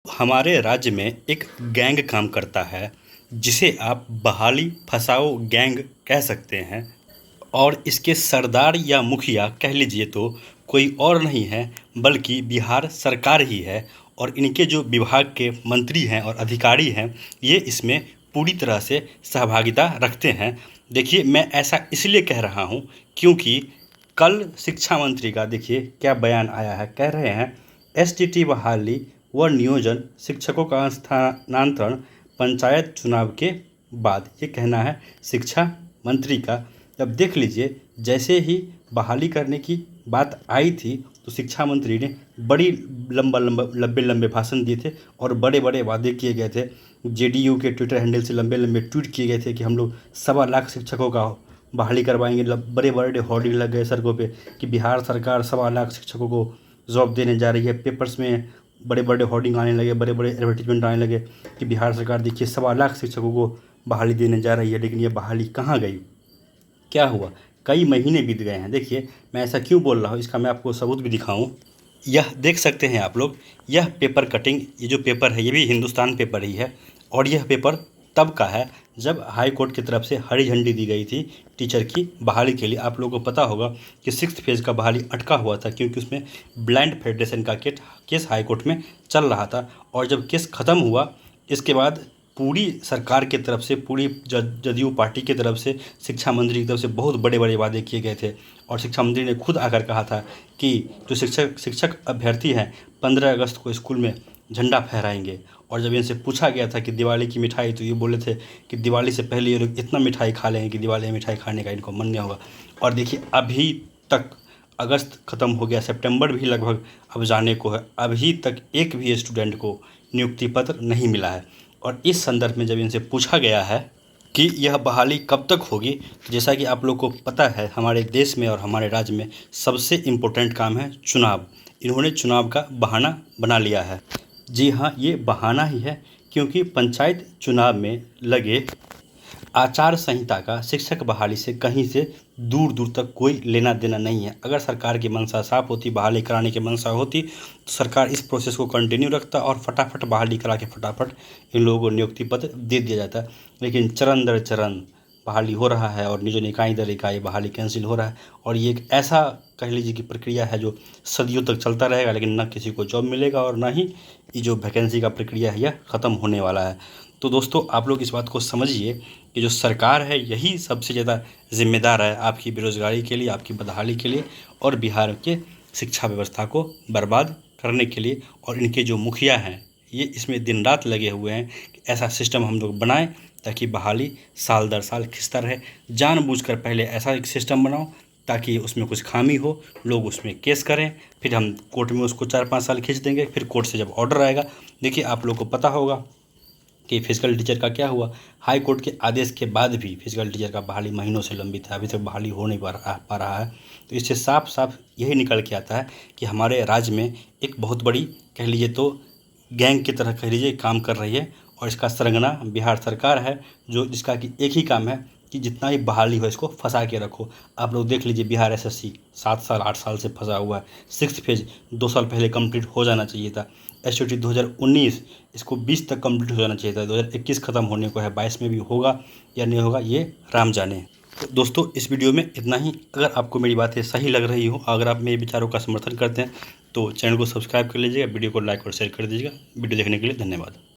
हमारे राज्य में एक गैंग काम करता है जिसे आप बहाली फसाओ गैंग कह सकते हैं। और इसके सरदार या मुखिया कह लीजिए तो कोई और नहीं है बल्कि बिहार सरकार ही है। और इनके जो विभाग के मंत्री हैं और अधिकारी हैं ये इसमें पूरी तरह से सहभागिता रखते हैं। देखिए, मैं ऐसा इसलिए कह रहा हूँ क्योंकि कल शिक्षा मंत्री का देखिए क्या बयान आया है। कह रहे हैं एसटीटी बहाली व नियोजन शिक्षकों का स्थानांतरण पंचायत चुनाव के बाद। ये कहना है शिक्षा मंत्री का। अब देख लीजिए, जैसे ही बहाली करने की बात आई थी तो शिक्षा मंत्री ने बड़ी लंबे लंबे भाषण दिए थे और बड़े बड़े वादे किए गए थे। जेडीयू के ट्विटर हैंडल से लंबे लंबे ट्वीट किए गए थे कि हम लोग 1.25 लाख शिक्षकों का बहाली करवाएंगे। बड़े बड़े होर्डिंग लग गए सड़कों पे कि बिहार सरकार 1.25 लाख शिक्षकों को जॉब देने जा रही है। पेपर्स में बड़े बड़े होर्डिंग आने लगे, बड़े बड़े एडवर्टीजमेंट आने लगे कि बिहार सरकार देखिए 1.25 लाख शिक्षकों को बहाली देने जा रही है। लेकिन ये बहाली कहाँ गई, क्या हुआ? कई महीने बीत गए हैं। देखिए, मैं ऐसा क्यों बोल रहा हूँ इसका मैं आपको सबूत भी दिखाऊं। यह देख सकते हैं आप लोग, यह पेपर कटिंग, ये जो पेपर है ये भी हिंदुस्तान पेपर ही है। और यह पेपर तब का है जब हाई कोर्ट की तरफ से हरी झंडी दी गई थी टीचर की बहाली के लिए। आप लोगों को पता होगा कि 6th फेज़ का बहाली अटका हुआ था क्योंकि उसमें ब्लाइंड फेडरेशन का केस हाई कोर्ट में चल रहा था। और जब केस ख़त्म हुआ इसके बाद पूरी सरकार की तरफ से, पूरी जदयू पार्टी की तरफ से, शिक्षा मंत्री की तरफ से बहुत बड़े बड़े वादे किए गए थे। और शिक्षा मंत्री ने खुद आकर कहा था कि जो शिक्षक अभ्यर्थी हैं 15 अगस्त को स्कूल में झंडा फहराएंगे। और जब इनसे पूछा गया था कि दिवाली की मिठाई, तो ये बोले थे कि दिवाली से पहले ये लोग इतना मिठाई खा लेंगे कि दिवाली में मिठाई खाने का इनको मन नहीं होगा। और देखिए, अभी तक अगस्त ख़त्म हो गया, सितंबर भी लगभग अब जाने को है, अभी तक एक भी स्टूडेंट को नियुक्ति पत्र नहीं मिला है। और इस संदर्भ में जब इनसे पूछा गया है कि यह बहाली कब तक होगी, तो जैसा कि आप लोग को पता है हमारे देश में और हमारे राज्य में सबसे इम्पोर्टेंट काम है चुनाव। इन्होंने चुनाव का बहाना बना लिया है। जी हाँ, ये बहाना ही है क्योंकि पंचायत चुनाव में लगे आचार संहिता का शिक्षक बहाली से कहीं से दूर दूर तक कोई लेना देना नहीं है। अगर सरकार की मंशा साफ होती, बहाली कराने की मंशा होती, तो सरकार इस प्रोसेस को कंटिन्यू रखता और फटाफट बहाली करा के फटाफट इन लोगों को नियुक्ति पत्र दे दिया जाता। लेकिन चरण दर चरण बहाली हो रहा है और नियोजन इकाई दर इकाई बहाली कैंसिल हो रहा है। और ये एक ऐसा कह लीजिए कि प्रक्रिया है जो सदियों तक चलता रहेगा, लेकिन न किसी को जॉब मिलेगा और ना ही ये जो वैकेंसी का प्रक्रिया है यह ख़त्म होने वाला है। तो दोस्तों, आप लोग इस बात को समझिए कि जो सरकार है यही सबसे ज़्यादा जिम्मेदार है आपकी बेरोज़गारी के लिए, आपकी बदहाली के लिए और बिहार के शिक्षा व्यवस्था को बर्बाद करने के लिए। और इनके जो मुखिया हैं ये इसमें दिन रात लगे हुए हैं कि ऐसा सिस्टम हम लोग बनाएं ताकि बहाली साल दर साल खिंचता रहे। जानबूझकर पहले ऐसा एक सिस्टम बनाओ ताकि उसमें कुछ खामी हो, लोग उसमें केस करें, फिर हम कोर्ट में उसको 4-5 साल खींच देंगे। फिर कोर्ट से जब ऑर्डर आएगा, देखिए आप लोग को पता होगा कि फिजिकल टीचर का क्या हुआ। हाई कोर्ट के आदेश के बाद भी फिजिकल टीचर का बहाली महीनों से लंबित है, अभी तक बहाली हो नहीं पा रहा है। तो इससे साफ साफ यही निकल के आता है कि हमारे राज्य में एक बहुत बड़ी कह लीजिए तो गैंग की तरह कह लीजिए काम कर रही है। और इसका सरगना बिहार सरकार है जो जिसका कि एक ही काम है कि जितना ही बहाली हो इसको फंसा के रखो। आप लोग देख लीजिए, बिहार एसएससी 7 साल 8 साल से फंसा हुआ है। 6th फेज़ 2 साल पहले कंप्लीट हो जाना चाहिए था। एसटीटी 2019 इसको 20 तक कंप्लीट हो जाना चाहिए था। 2021 ख़त्म होने को है, 22 में भी होगा या नहीं होगा ये राम जाने। तो दोस्तों, इस वीडियो में इतना ही। अगर आपको मेरी बातें सही लग रही हो, अगर आप मेरे विचारों का समर्थन करते हैं तो चैनल को सब्सक्राइब कर लीजिएगा, वीडियो को लाइक और शेयर कर दीजिएगा। वीडियो देखने के लिए धन्यवाद।